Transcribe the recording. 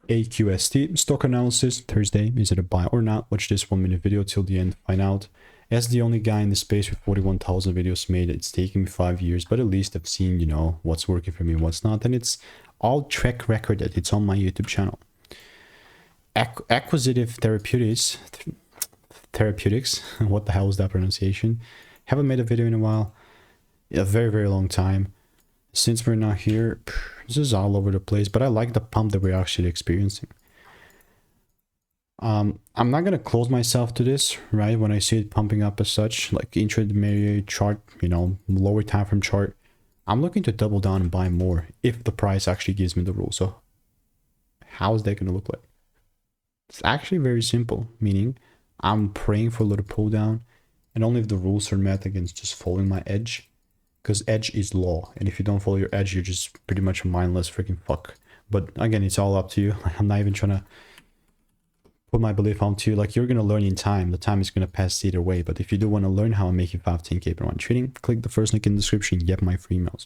AQST Stock Analysis Thursday. Is it a buy or not? Watch this 1-minute video till the end to find out. As the only guy in the space with 41,000 videos made, it's taken me 5 years, but at least I've seen, you know, what's working for me and what's not. And it's all track recorded. It's on my YouTube channel. Aquestive Therapeutics. What the hell is that pronunciation? Haven't made a video in a while. A very, very long time. Since we're not here, this is all over the place, but I like the pump that we're actually experiencing. I'm not going to close myself to this, right? When I see it pumping up as such, like intraday chart, you know, lower time frame chart, I'm looking to double down and buy more if the price actually gives me the rule. So how is that going to look like? It's actually very simple, meaning I'm praying for a little pull down, and only if the rules are met against just following my edge, because edge is law, and if you don't follow your edge, you're just pretty much a mindless freaking fuck. But again, it's all up to you. I'm not even trying to put my belief onto you. Like, you're going to learn in time. The time is going to pass either way. But if you do want to learn how I'm making 5-10K per month trading, click the first link in the description, get my free emails.